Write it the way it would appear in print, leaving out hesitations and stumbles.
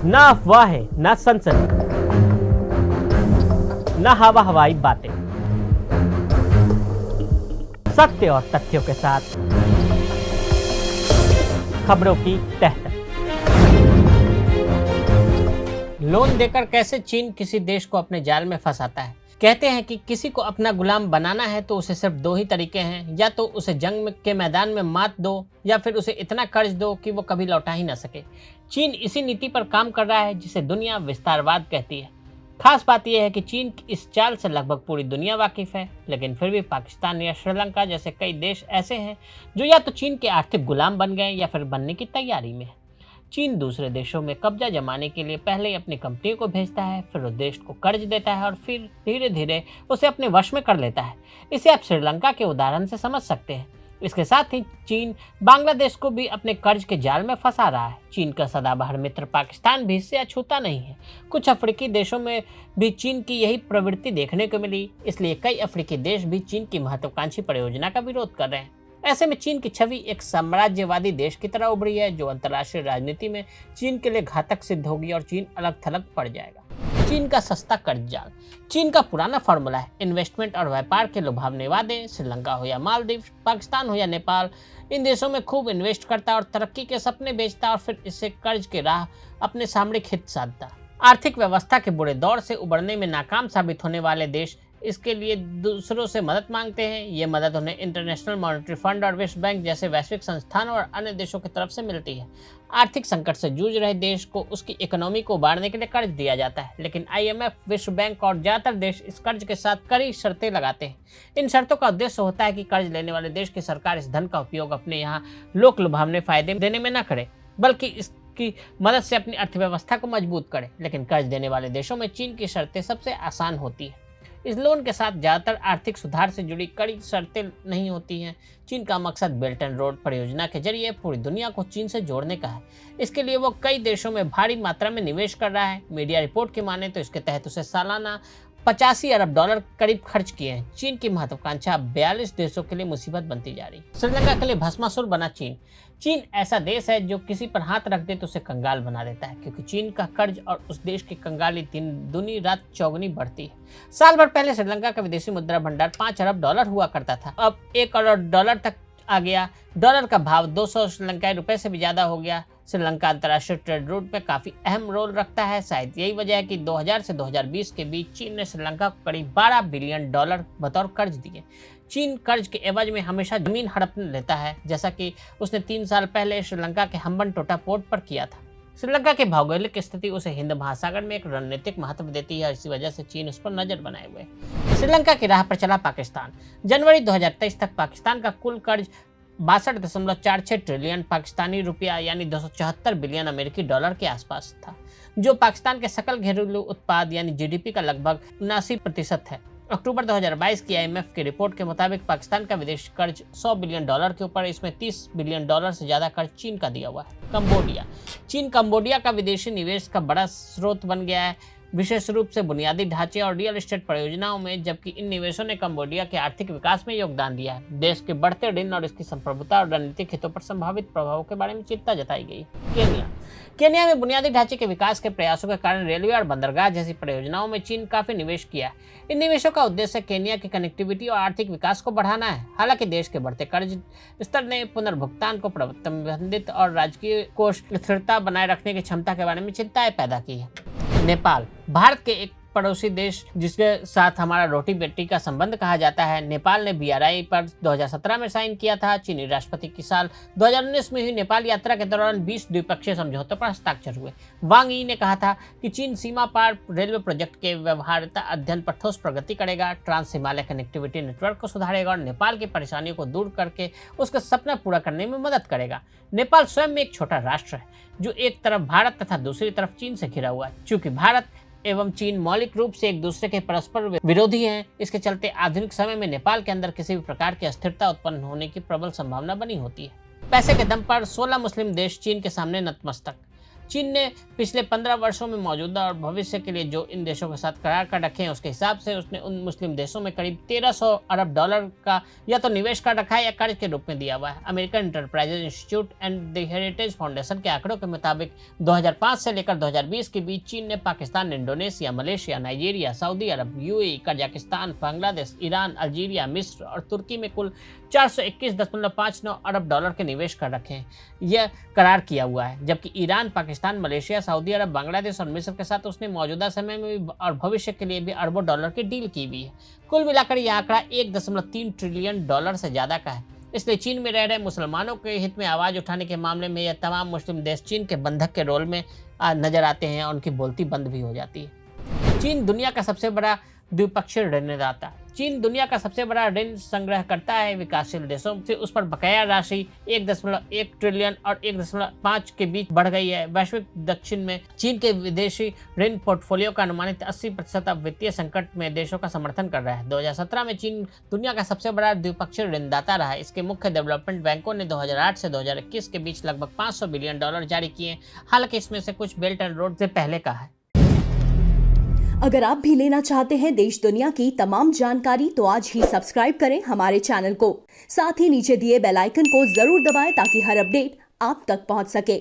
ना अफवाहें, ना सनसनी, ना हवा हवाई बातें, सत्य और तथ्यों के साथ खबरों की तह तक। लोन देकर कैसे चीन किसी देश को अपने जाल में फंसाता है। कहते हैं कि किसी को अपना गुलाम बनाना है तो उसे सिर्फ दो ही तरीके हैं, या तो उसे के मैदान में मात दो या फिर उसे इतना कर्ज दो कि वो कभी लौटा ही ना सके। चीन इसी नीति पर काम कर रहा है जिसे दुनिया विस्तारवाद कहती है। खास बात यह है कि चीन की इस चाल से लगभग पूरी दुनिया वाकिफ है, लेकिन फिर भी पाकिस्तान या श्रीलंका जैसे कई देश ऐसे हैं जो या तो चीन के आर्थिक गुलाम बन गए या फिर बनने की तैयारी में है। चीन दूसरे देशों में कब्जा जमाने के लिए पहले ही अपनी कंपनियों को भेजता है, फिर उस देश को कर्ज देता है और फिर धीरे धीरे उसे अपने वश में कर लेता है। इसे आप श्रीलंका के उदाहरण से समझ सकते हैं। इसके साथ ही चीन बांग्लादेश को भी अपने कर्ज के जाल में फंसा रहा है। चीन का सदाबहार मित्र पाकिस्तान भी इससे अछूता नहीं है। कुछ अफ्रीकी देशों में भी चीन की यही प्रवृत्ति देखने को मिली, इसलिए कई अफ्रीकी देश भी चीन की महत्वाकांक्षी परियोजना का विरोध कर रहे हैं। ऐसे में चीन की छवि एक साम्राज्यवादी देश की तरह उभरी है, जो अंतर्राष्ट्रीय राजनीति में चीन के लिए घातक सिद्ध होगी और चीन अलग थलग पड़ जाएगा। चीन का सस्ता कर्ज जाल। चीन का पुराना फॉर्मूला है, इन्वेस्टमेंट और व्यापार के लुभावने वादे। श्रीलंका हो या मालदीव, पाकिस्तान हो या नेपाल, इन देशों में खूब इन्वेस्ट करता और तरक्की के सपने बेचता और फिर इससे कर्ज के राह अपने सामरिक हित साधता। आर्थिक व्यवस्था के बुरे दौर से उबरने में नाकाम साबित होने वाले देश इसके लिए दूसरों से मदद मांगते हैं। ये मदद उन्हें इंटरनेशनल मॉनेटरी फंड और विश्व बैंक जैसे वैश्विक संस्थानों और अन्य देशों की तरफ से मिलती है। आर्थिक संकट से जूझ रहे देश को उसकी इकोनॉमी को उबारने के लिए कर्ज दिया जाता है, लेकिन IMF, विश्व बैंक और ज्यादातर देश इस कर्ज के साथ कड़ी शर्तें लगाते हैं। इन शर्तों का उद्देश्य होता है कि कर्ज लेने वाले देश की सरकार इस धन का उपयोग अपने यहाँ लोक लुभावने फायदे देने में न करे, बल्कि इसकी मदद से अपनी अर्थव्यवस्था को मजबूत करे। लेकिन कर्ज देने वाले देशों में चीन की शर्तें सबसे आसान होती है। इस लोन के साथ ज्यादातर आर्थिक सुधार से जुड़ी कड़ी शर्तें नहीं होती हैं। चीन का मकसद बेल्ट एंड रोड परियोजना के जरिए पूरी दुनिया को चीन से जोड़ने का है। इसके लिए वो कई देशों में भारी मात्रा में निवेश कर रहा है। मीडिया रिपोर्ट की माने तो इसके तहत उसे सालाना 85 अरब डॉलर करीब खर्च किए हैं। चीन की महत्वाकांक्षा 42 देशों के लिए मुसीबत बनती जा रही। श्रीलंका के लिए भस्मासुर बना चीन। चीन ऐसा देश है जो किसी पर हाथ रख दे तो उसे कंगाल बना देता है, क्योंकि चीन का कर्ज और उस देश की कंगाली दिन दुनी रात चौगुनी बढ़ती है। साल भर पहले श्रीलंका का विदेशी मुद्रा भंडार 5 अरब डॉलर हुआ करता था, अब 1 करोड़ डॉलर तक आ गया। डॉलर का भाव 200 श्रीलंकाई रुपए से भी ज्यादा हो गया। श्रीलंका अंतर्राष्ट्रीय ट्रेड रूट में काफी अहम रोल रखता है। शायद यही वजह है कि 2000 से 2020 के बीच चीन ने श्रीलंका को करीब 12 बिलियन डॉलर बतौर कर्ज दिए। चीन कर्ज के एवज में हमेशा जमीन हड़प लेता है, जैसा कि उसने 3 साल पहले श्रीलंका के हम्बनटोटा पोर्ट पर किया था। श्रीलंका की भौगोलिक स्थिति उसे हिंद महासागर में एक रणनीतिक महत्व देती है, इसी वजह से चीन उस पर नजर बनाए हुए है। श्रीलंका की राह पर चला पाकिस्तान। जनवरी 2023 तक पाकिस्तान का कुल कर्ज 62.46 ट्रिलियन पाकिस्तानी रुपया यानी 274 बिलियन अमेरिकी डॉलर के आसपास था, जो पाकिस्तान के सकल घरेलू उत्पाद यानी GDP का लगभग 79% है। अक्टूबर 2022 की IMF की रिपोर्ट के मुताबिक पाकिस्तान का विदेशी कर्ज 100 बिलियन डॉलर के ऊपर, इसमें 30 बिलियन डॉलर से ज्यादा कर्ज चीन का दिया हुआ है। कंबोडिया। चीन कंबोडिया का विदेशी निवेश का बड़ा स्रोत बन गया है, विशेष रूप से बुनियादी ढांचे और रियल एस्टेट परियोजनाओं में, जबकि इन निवेशों ने कंबोडिया के आर्थिक विकास में योगदान दिया है। देश के बढ़ते ऋण और इसकी संप्रभुता और रणनीतिक हितों पर संभावित प्रभावों के बारे में चिंता जताई गई। केन्या में बुनियादी ढांचे के विकास के प्रयासों के कारण रेलवे और बंदरगाह जैसी परियोजनाओं में चीन काफी निवेश किया है। इन निवेशों का उद्देश्य केन्या की कनेक्टिविटी और आर्थिक विकास को बढ़ाना है। हालांकि देश के बढ़ते कर्ज स्तर ने पुनर्भुगतान को प्रतिबंधित और राजकीय कोष स्थिरता बनाए रखने की क्षमता के बारे में चिंताएं पैदा की है। नेपाल, भारत के एक पड़ोसी देश जिसके साथ हमारा रोटी बेटी का संबंध कहा जाता है। नेपाल ने BRI पर 2017 में साइन किया था। चीनी राष्ट्रपति की साल 2019 में हुई नेपाल यात्रा के दौरान 20 द्विपक्षीय समझौतों पर हस्ताक्षर हुए। वांग यी ने कहा था कि चीन सीमा पार रेलवे प्रोजेक्ट के व्यवहार्यता अध्ययन पर ठोस प्रगति करेगा, ट्रांस हिमालय कनेक्टिविटी नेटवर्क को सुधारेगा और नेपाल की परेशानियों को दूर करके उसका सपना पूरा करने में मदद करेगा। नेपाल स्वयं में एक छोटा राष्ट्र है जो एक तरफ भारत तथा दूसरी तरफ चीन से घिरा हुआ है। चूंकि भारत एवं चीन मौलिक रूप से एक दूसरे के परस्पर विरोधी हैं, इसके चलते आधुनिक समय में नेपाल के अंदर किसी भी प्रकार की अस्थिरता उत्पन्न होने की प्रबल संभावना बनी होती है। पैसे के दम पर 16 मुस्लिम देश चीन के सामने नतमस्तक। चीन ने पिछले 15 वर्षों में मौजूदा और भविष्य के लिए जो इन देशों के साथ करार कर रखे हैं, उसके हिसाब से उसने उन मुस्लिम देशों में करीब 1300 अरब डॉलर का या तो निवेश कर रखा है या कर्ज के रूप में दिया हुआ है। American enterprises institute and the heritage foundation के आंकड़ों के मुताबिक 2005 से लेकर 2020 के बीच चीन ने Pakistan, Indonesia, Malaysia, Nigeria, Saudi अरब, UAE, Kazakhstan, Bangladesh, Iran, Algeria, मिस्र और तुर्की में कुल 421.59 अरब डॉलर के निवेश कर रखे हैं, यह करार किया हुआ है। जबकि ईरान, पाकिस्तान, मलेशिया, सऊदी अरब, बांग्लादेश और मिस्र के साथ उसने मौजूदा समय में भी और भविष्य के लिए भी अरबों डॉलर की डील की हुई है। कुल मिलाकर यह आंकड़ा 1.3 ट्रिलियन डॉलर से ज्यादा का है। इसलिए चीन में रह रहे मुसलमानों के हित में आवाज उठाने के मामले में यह तमाम मुस्लिम देश चीन के बंधक के रोल में नजर आते हैं और उनकी बोलती बंद भी हो जाती है। चीन दुनिया का सबसे बड़ा द्विपक्षीय ऋणदाता। चीन दुनिया का सबसे बड़ा ऋण संग्रह करता है। विकासशील देशों से उस पर बकाया राशि 1.1 ट्रिलियन और 1.5 के बीच बढ़ गई है। वैश्विक दक्षिण में चीन के विदेशी ऋण पोर्टफोलियो का अनुमानित 80% अब वित्तीय संकट में देशों का समर्थन कर रहा है। 2017 में चीन दुनिया का सबसे बड़ा द्विपक्षीय ऋणदाता रहा है। इसके मुख्य डेवलपमेंट बैंकों ने 2008 से 2021 के बीच लगभग 500 बिलियन डॉलर जारी किए। हालांकि इसमें से कुछ बेल्ट एंड रोड से पहले का है। अगर आप भी लेना चाहते हैं देश दुनिया की तमाम जानकारी तो आज ही सब्सक्राइब करें हमारे चैनल को। साथ ही नीचे दिए बेल आइकन को जरूर दबाएं ताकि हर अपडेट आप तक पहुंच सके।